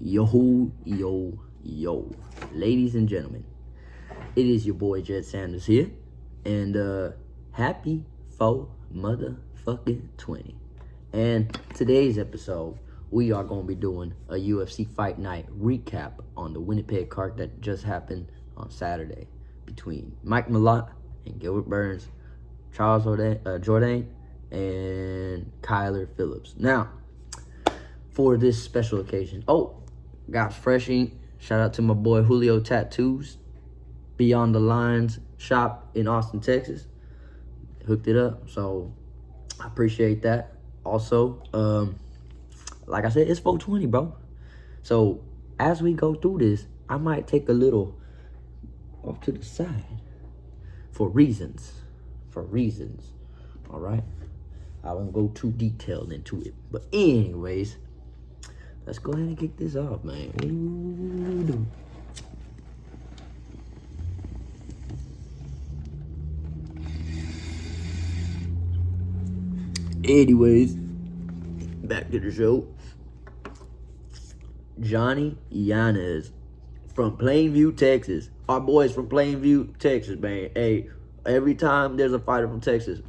Yo, ladies and gentlemen, it is your boy Jed Sanders here, and happy 4 motherfucking 20. And today's episode, we are going to be doing a UFC Fight Night recap on the Winnipeg card that just happened on Saturday between Mike Malott and Gilbert Burns, Charles Jourdain, and Kyler Phillips. Now, for this special occasion, got fresh ink. Shout out to my boy Julio Tattoos, Beyond the Lines shop in Austin, Texas. Hooked it up, so I appreciate that. Also, like I said, it's 420, bro. So as we go through this, I might take a little off to the side for reasons. All right, I won't go too detailed into it, but anyways, let's go ahead and kick this off, man. Ooh. Anyways, back to the show. Johnny Yanez from Plainview, Texas. Our boys from Plainview, Texas, man. Hey, every time there's a fighter from Texas,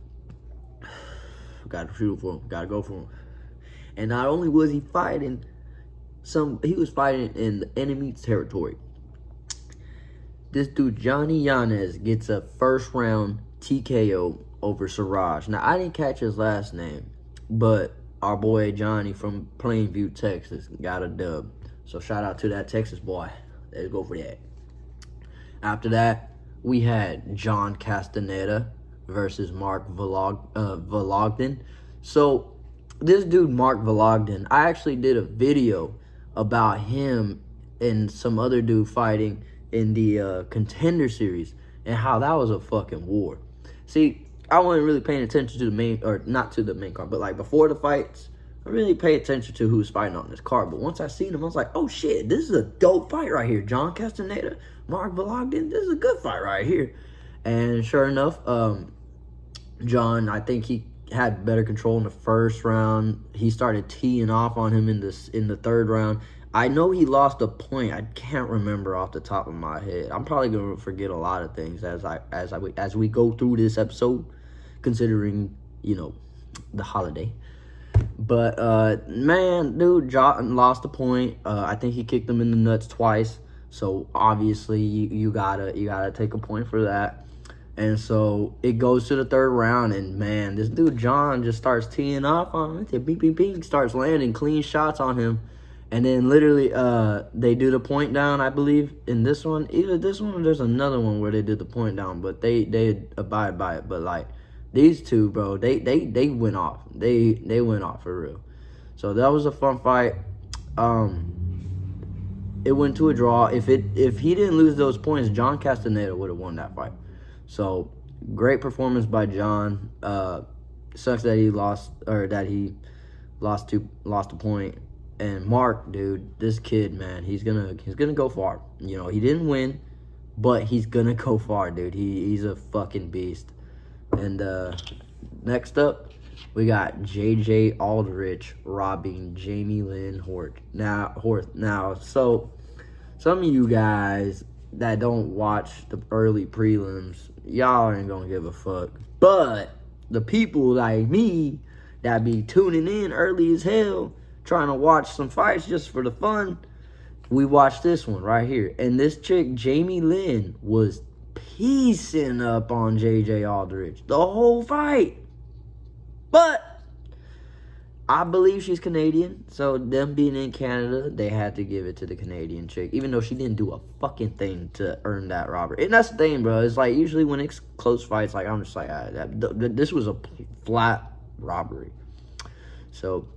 gotta shoot for him, gotta go for him. And not only was he fighting, he was fighting in the enemy territory. This dude, Johnny Yanez, gets a first round TKO over Siraj. Now, I didn't catch his last name, but our boy Johnny from Plainview, Texas, got a dub. So shout out to that Texas boy. Let's go for that. After that, we had John Castaneda versus Mark Vologden. So this dude, Mark Vologden, I actually did a video about him and some other dude fighting in the Contender Series and how that was a fucking war. See, I wasn't really paying attention to the main, or not to the main card, but like before the fights, I really pay attention to who's fighting on this card. But once I seen him, I was like, oh shit, this is a dope fight right here. John Castaneda, Mark Vologden, this is a good fight right here. And sure enough, John, I think he had better control in the first round. He started teeing off on him in the third round. I know he lost a point. I can't remember off the top of my head. I'm probably gonna forget a lot of things as we go through this episode, considering, you know, the holiday. But man, dude, John lost a point. I think he kicked him in the nuts twice. So obviously you gotta take a point for that. And so it goes to the third round, and man, this dude John just starts teeing off on him. Bing, starts landing clean shots on him. And then literally, they do the point down, I believe, in this one. Either this one or there's another one where they did the point down, but they abide by it. But like these two, bro, they went off. They went off for real. So that was a fun fight. It went to a draw. If he didn't lose those points, John Castaneda would have won that fight. So great performance by John. Sucks that he lost, or that he lost a point. And Mark, dude, this kid, man, he's gonna go far. You know, he didn't win, but he's gonna go far, dude. He's a fucking beast. And next up, we got JJ Aldrich robbing Jamie Lynn Horth. Now, so some of you guys that don't watch the early prelims, y'all ain't gonna give a fuck. But the people like me that be tuning in early as hell, trying to watch some fights just for the fun, we watched this one right here. And this chick, Jamie Lynn, was piecing up on JJ Aldrich the whole fight. But I believe she's Canadian, so them being in Canada, they had to give it to the Canadian chick, even though she didn't do a fucking thing to earn that robbery. And that's the thing, bro. It's like usually when it's close fights, like I'm just like, this was a flat robbery. So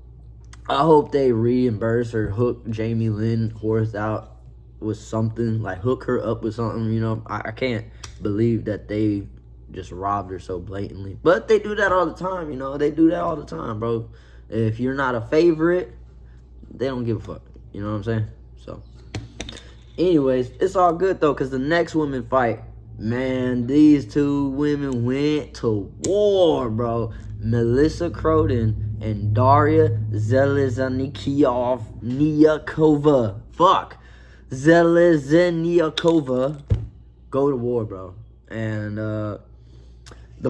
I hope they reimburse or hook Jamie Lynn Horth out with something, like hook her up with something, you know. I can't believe that they just robbed her so blatantly. But they do that all the time, you know. They do that all the time, bro. If you're not a favorite, they don't give a fuck. You know what I'm saying? So, anyways, it's all good, though, because the next women fight, man, these two women went to war, bro. Melissa Croden and Daria Zelezniakova go to war, bro. And the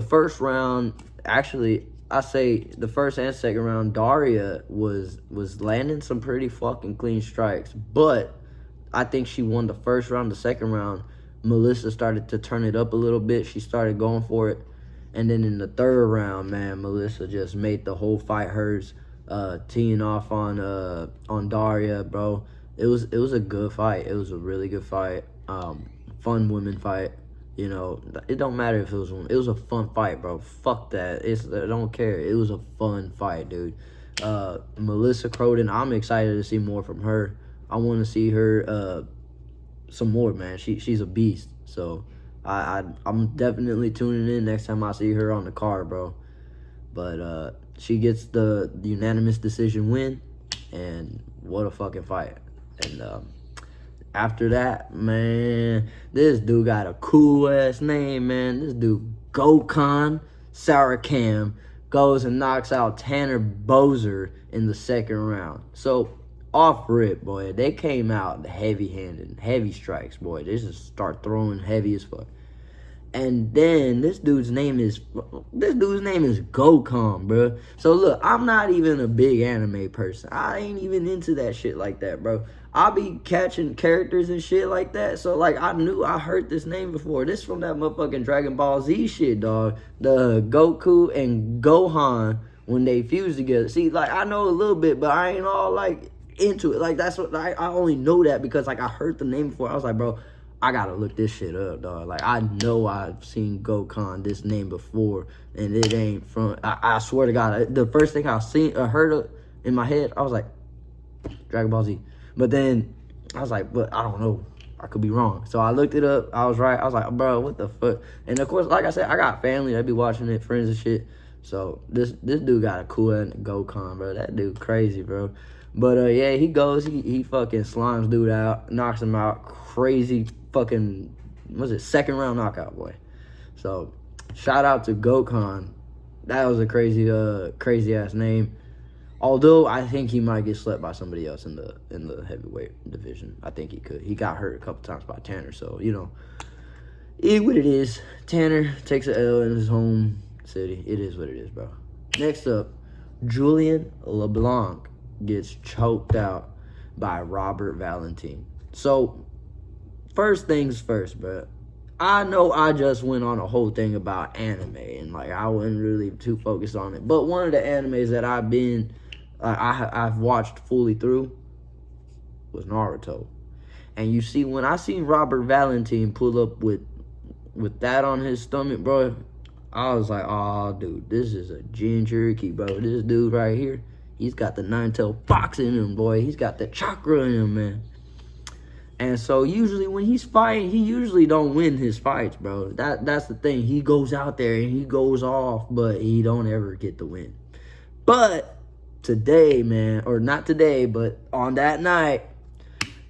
first round, actually, I say the first and second round, Daria was landing some pretty fucking clean strikes. But I think she won the first round. The second round, Melissa started to turn it up a little bit. She started going for it. And then in the third round, man, Melissa just made the whole fight hers, teeing off on Daria, bro. It was a good fight. It was a really good fight. Fun women fight. You know, it don't matter if it was one. It was a fun fight, bro. Fuck that. I don't care. It was a fun fight, dude. Melissa Croden, I'm excited to see more from her. I want to see her some more, man. She's a beast. So I'm definitely tuning in next time I see her on the card, bro. But she gets the unanimous decision win, and what a fucking fight. And after that, man, this dude got a cool-ass name, man. This dude, Gokhan Sarakam, goes and knocks out Tanner Boser in the second round. So, off rip, boy, they came out heavy-handed, heavy strikes, boy. They just start throwing heavy as fuck. And then this dude's name is Gokhan, bro. So look, I'm not even a big anime person. I ain't even into that shit like that, bro. I be catching characters and shit like that. So like I heard this name before. This from that motherfucking Dragon Ball Z shit, dog. The Goku and Gohan when they fuse together. See, like I know a little bit, but I ain't all like into it. Like that's what I only know that because like I heard the name before. I was like, bro, I gotta look this shit up, dog. Like, I know I've seen Gokhan, this name before, and it ain't from, I swear to God, the first thing I heard of in my head, I was like, Dragon Ball Z. But then, I was like, but I don't know. I could be wrong. So I looked it up. I was right. I was like, bro, what the fuck? And of course, like I said, I got family that be watching it, friends and shit. So this dude got a cool Gokhan, bro. That dude crazy, bro. But yeah, he goes, he fucking slimes dude out, knocks him out, crazy fucking, second round knockout, boy. So shout out to Gokhan. That was a crazy ass name. Although I think he might get slept by somebody else in the heavyweight division. I think he could. He got hurt a couple times by Tanner, so you know, it is what it is. Tanner takes an L in his home city. It is what it is, bro. Next up, Julian LeBlanc gets choked out by Robert Valentin. So first things first, bro. I know I just went on a whole thing about anime, and like I wasn't really too focused on it. But one of the animes that I've watched fully through was Naruto. And you see, when I seen Robert Valentin pull up with that on his stomach, bro, I was like, oh, dude, this is a Jinchuriki, bro. This dude right here, he's got the nine-tailed fox in him, boy. He's got the chakra in him, man. And so usually when he's fighting, he usually don't win his fights, bro. That's the thing. He goes out there and he goes off, but he don't ever get the win. But today, man, or not today, but on that night,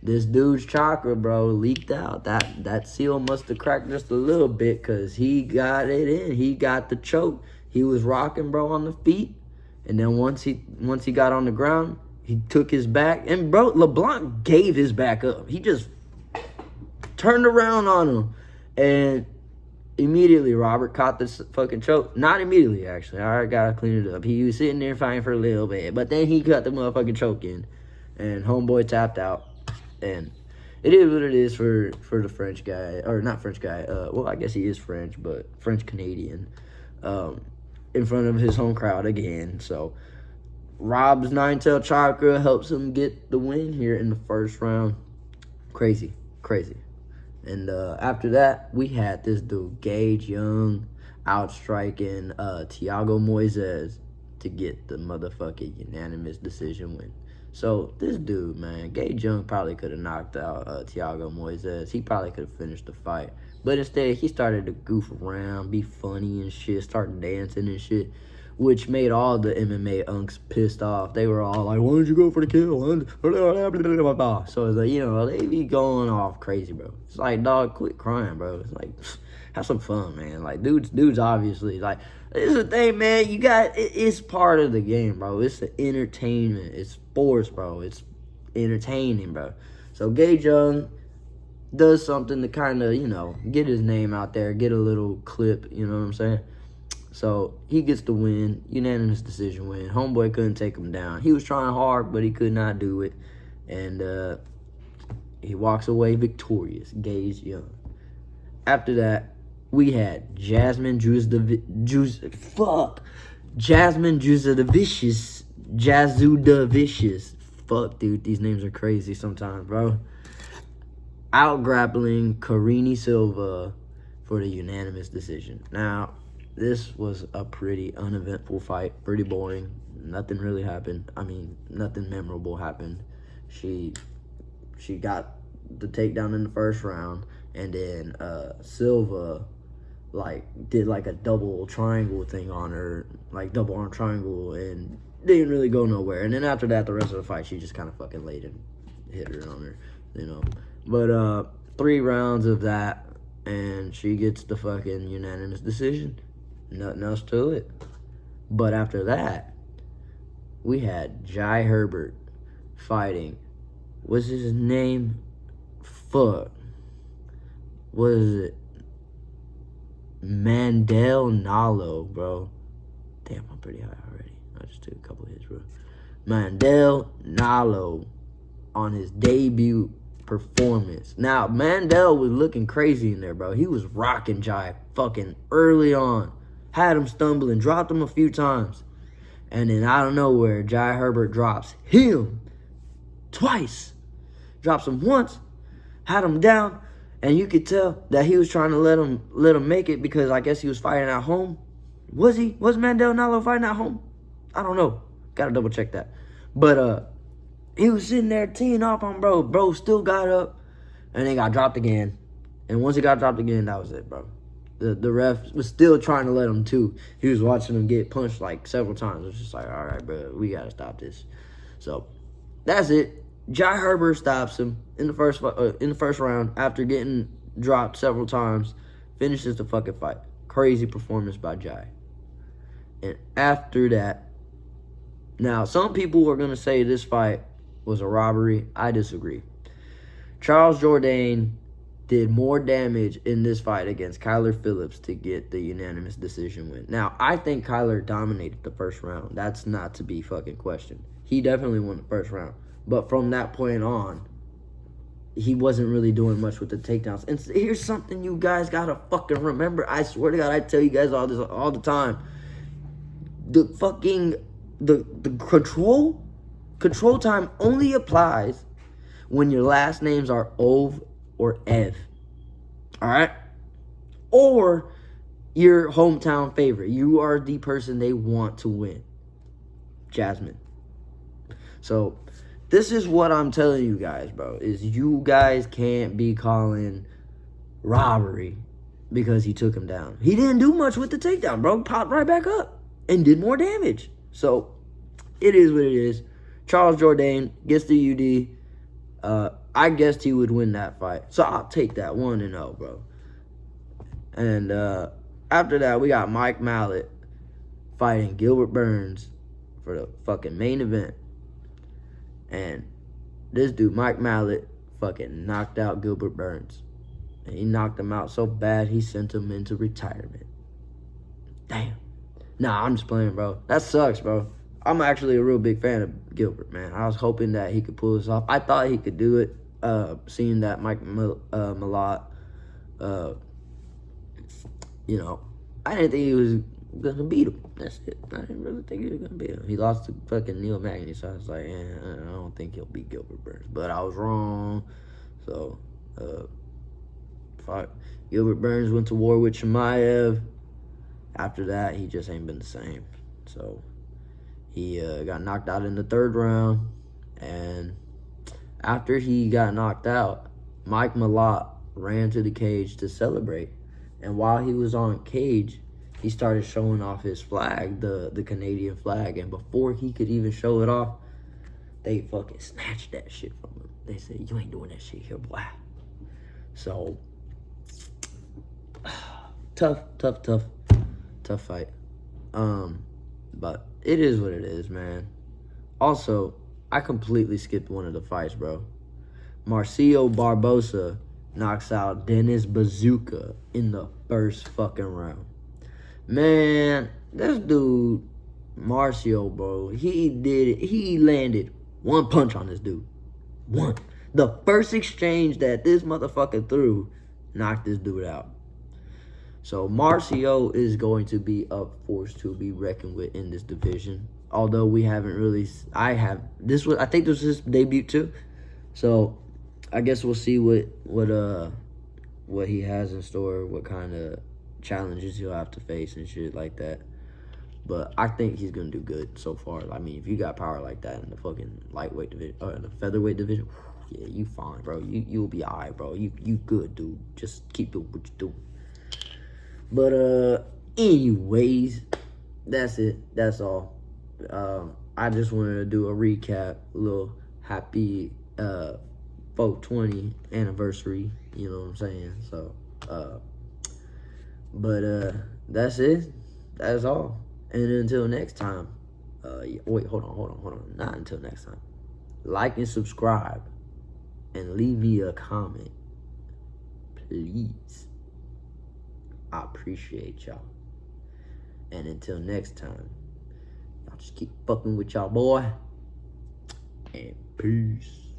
this dude's chakra, bro, leaked out. That seal must have cracked just a little bit because he got it in. He got the choke. He was rocking, bro, on the feet. And then once he got on the ground, he took his back, and bro, LeBlanc gave his back up. He just turned around on him, and immediately Robert caught this fucking choke. Not immediately, actually. I gotta clean it up. He was sitting there fighting for a little bit, but then he cut the motherfucking choke in, and homeboy tapped out. And it is what it is for the French guy, or not French guy. Well, I guess he is French, but French Canadian, in front of his home crowd again. So Rob's nine-tailed chakra helps him get the win here in the first round. Crazy. And after that, we had this dude, Gage Young, outstriking Thiago Moises to get the motherfucking unanimous decision win. So this dude, man, Gage Young probably could have knocked out Thiago Moises. He probably could have finished the fight. But instead, he started to goof around, be funny and shit, start dancing and shit, which made all the MMA unks pissed off. They were all like, why didn't you go for the kill? So it's like, you know, they be going off crazy, bro. It's like, dog, quit crying, bro. It's like, have some fun, man. Like, dudes obviously, like, This is the thing, man. It's part of the game, bro. It's the entertainment. It's sports, bro. It's entertaining, bro. So Gage Young does something to kind of, get his name out there, get a little clip, you know what I'm saying? So he gets the win, unanimous decision win. Homeboy couldn't take him down. He was trying hard, but he could not do it. And he walks away victorious, Gage Young. After that, we had Jasmine Jazudavicius. Fuck, dude, these names are crazy sometimes, bro. Out grappling Karini Silva for the unanimous decision. Now, this was a pretty uneventful fight, pretty boring. Nothing really happened. I mean, nothing memorable happened. She got the takedown in the first round, and then Silva did a double triangle thing on her, double arm triangle, and didn't really go nowhere. And then after that, the rest of the fight, she just kind of fucking laid and hit her on her, But 3 rounds of that, and she gets the fucking unanimous decision. Nothing else to it. But after that, we had Jai Herbert fighting. What's his name? Fuck. What is it? Mandel Nalo, bro. Damn, I'm pretty high already. I just took a couple hits, bro. Mandel Nalo on his debut performance. Now, Mandel was looking crazy in there, bro. He was rocking Jai fucking early on. Had him stumbling, dropped him a few times. And then out of nowhere, Jai Herbert drops him twice. Drops him once, had him down, and you could tell that he was trying to let him make it because I guess he was fighting at home. Was he? Was Mandel Nalo fighting at home? I don't know. Gotta double check that. But he was sitting there teeing off on bro. Bro still got up and then got dropped again. And once he got dropped again, that was it, bro. The ref was still trying to let him too. He was watching him get punched several times. It was just all right, bro, we gotta stop this. So that's it. Jai Herbert stops him in the first round after getting dropped several times. Finishes the fucking fight. Crazy performance by Jai. And after that, now some people are gonna say this fight was a robbery. I disagree. Charles Jourdain did more damage in this fight against Kyler Phillips to get the unanimous decision win. Now, I think Kyler dominated the first round. That's not to be fucking questioned. He definitely won the first round. But from that point on, he wasn't really doing much with the takedowns. And here's something you guys gotta fucking remember. I swear to God, I tell you guys all this all the time. The control time only applies when your last names are Ov or Ev. Alright? Or your hometown favorite. You are the person they want to win. Jasmine. So, this is what I'm telling you guys, bro. Is you guys can't be calling robbery because he took him down. He didn't do much with the takedown, bro. Popped right back up and did more damage. So, it is what it is. Charles Jourdain gets the UD. I guessed he would win that fight. So, I'll take that 1-0, bro. And after that, we got Mike Mallet fighting Gilbert Burns for the fucking main event. And this dude, Mike Mallet, fucking knocked out Gilbert Burns. And he knocked him out so bad, he sent him into retirement. Damn. Nah, I'm just playing, bro. That sucks, bro. I'm actually a real big fan of Gilbert, man. I was hoping that he could pull this off. I thought he could do it, seeing that Mike Malott, I didn't think he was going to beat him. That's it. I didn't really think he was going to beat him. He lost to fucking Neil Magny, so I was like, I don't think he'll beat Gilbert Burns. But I was wrong. So, fuck. Gilbert Burns went to war with Chimaev. After that, he just ain't been the same. So, he got knocked out in the 3rd round. And after he got knocked out, Mike Malott ran to the cage to celebrate. And while he was on cage, he started showing off his flag, the Canadian flag. And before he could even show it off, they fucking snatched that shit from him. They said, you ain't doing that shit here, boy. So, tough fight. But it is what it is, man. Also, I completely skipped one of the fights, bro. Marcio Barbosa knocks out Dennis Bazooka in the first fucking round. Man, this dude, Marcio, bro, he landed one punch on this dude. One. The first exchange that this motherfucker threw knocked this dude out. So Marcio is going to be a force to be reckoned with in this division. Although we haven't really, I think this was his debut too. So I guess we'll see what he has in store, what kind of challenges he'll have to face and shit like that. But I think he's gonna do good so far. I mean, if you got power like that in the fucking lightweight division or in the featherweight division, yeah, you fine, bro. You'll be alright, bro. You good, dude. Just keep doing what you do. But anyways, that's it. That's all. I just wanted to do a recap, a little happy 420 anniversary. You know what I'm saying? So, but that's it. That's all. And until next time, wait, hold on. Not until next time. Like and subscribe, and leave me a comment, please. I appreciate y'all. And until next time, y'all just keep fucking with y'all boy. And peace.